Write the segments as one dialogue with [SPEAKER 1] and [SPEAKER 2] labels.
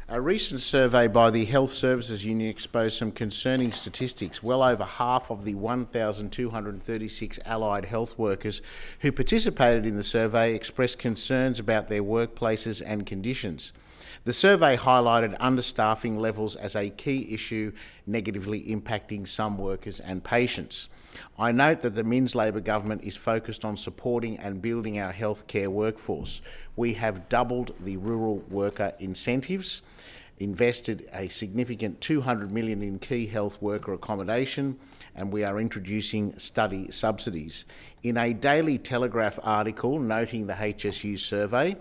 [SPEAKER 1] A recent survey by the Health Services Union exposed some concerning statistics. Well over half of the 1,236 allied health workers who participated in the survey expressed concerns about their workplaces and conditions. The survey highlighted understaffing levels as a key issue negatively impacting some workers and patients. I note that the Minns Labor government is focused on supporting and building our healthcare workforce. We have doubled the rural worker incentives, invested a significant $200 million in key health worker accommodation, and we are introducing study subsidies. In a Daily Telegraph article noting the HSU survey,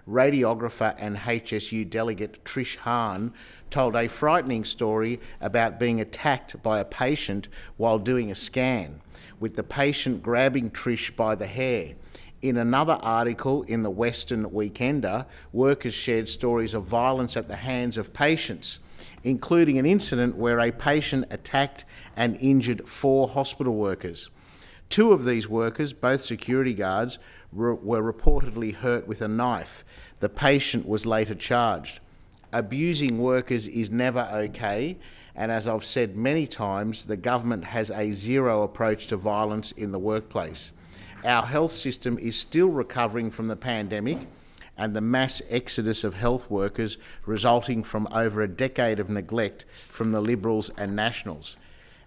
[SPEAKER 1] radiographer and HSU delegate Trish Hahn told a frightening story about being attacked by a patient while doing a scan, with the patient grabbing Trish by the hair. In another article in the Western Weekender, workers shared stories of violence at the hands of patients, including an incident where a patient attacked and injured 4 hospital workers. 2 of these workers, both security guards, were reportedly hurt with a knife. The patient was later charged. Abusing workers is never okay, and as I've said many times, the government has a zero approach to violence in the workplace. Our health system is still recovering from the pandemic and the mass exodus of health workers resulting from over a decade of neglect from the Liberals and Nationals.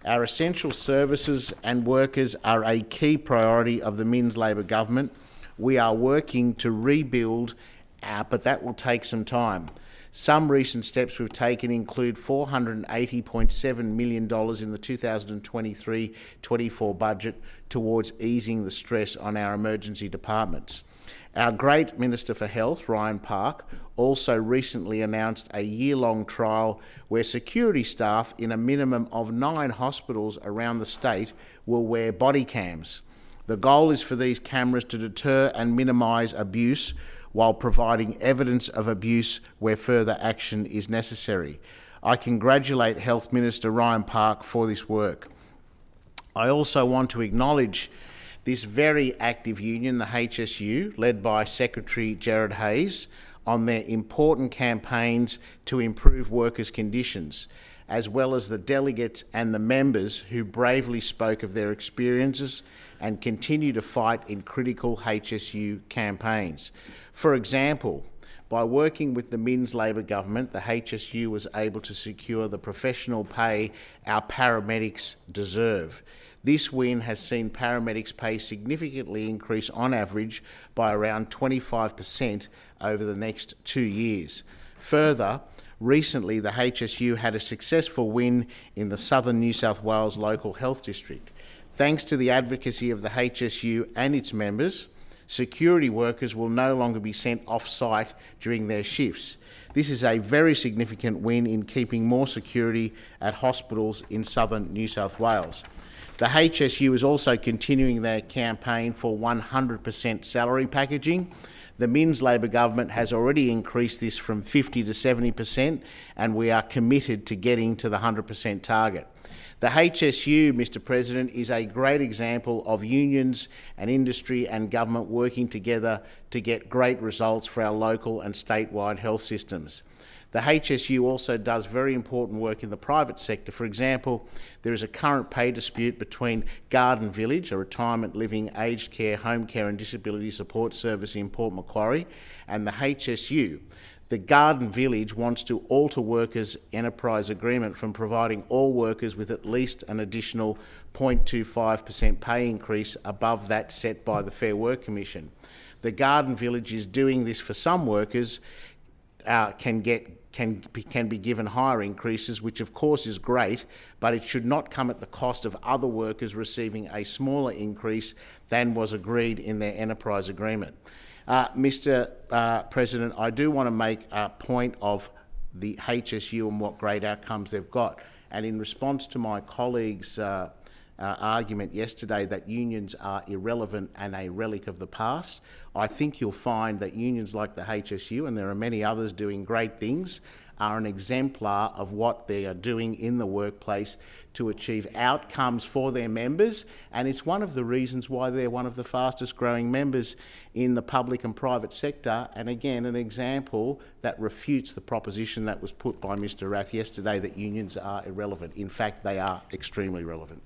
[SPEAKER 1] Our essential services and workers are a key priority of the Minns Labor government. We are working to rebuild, but that will take some time. Some recent steps we've taken include $480.7 million in the 2023-24 budget towards easing the stress on our emergency departments. Our great Minister for Health, Ryan Park, also recently announced a year-long trial where security staff in a minimum of 9 hospitals around the state will wear body cams. The goal is for these cameras to deter and minimise abuse while providing evidence of abuse where further action is necessary. I congratulate Health Minister Ryan Park for this work. I also want to acknowledge this very active union, the HSU, led by Secretary Gerard Hayes, on their important campaigns to improve workers' conditions, as well as the delegates and the members who bravely spoke of their experiences and continue to fight in critical HSU campaigns. For example, by working with the Minns Labor government, the HSU was able to secure the professional pay our paramedics deserve. This win has seen paramedics' pay significantly increase on average by around 25% over the next 2 years. Further, recently the HSU had a successful win in the Southern New South Wales Local Health District. Thanks to the advocacy of the HSU and its members, security workers will no longer be sent off-site during their shifts. This is a very significant win in keeping more security at hospitals in Southern New South Wales. The HSU is also continuing their campaign for 100% salary packaging. The Minns Labor government has already increased this from 50 to 70%, and we are committed to getting to the 100% target. The HSU, Mr. President, is a great example of unions and industry and government working together to get great results for our local and statewide health systems. The HSU also does very important work in the private sector. For example, there is a current pay dispute between Garden Village, a retirement living, aged care, home care and disability support service in Port Macquarie, and the HSU. The Garden Village wants to alter workers' enterprise agreement from providing all workers with at least an additional 0.25% pay increase above that set by the Fair Work Commission. The Garden Village is doing this for some workers, can be given higher increases, which of course is great, but it should not come at the cost of other workers receiving a smaller increase than was agreed in their enterprise agreement. Mr. President, I do want to make a point of the HSU and what great outcomes they've got. And in response to my colleague's argument yesterday that unions are irrelevant and a relic of the past. I think you'll find that unions like the HSU, and there are many others doing great things, are an exemplar of what they are doing in the workplace to achieve outcomes for their members, and it's one of the reasons why they're one of the fastest growing members in the public and private sector, and again an example that refutes the proposition that was put by Mr Rath yesterday that unions are irrelevant. In fact, they are extremely relevant.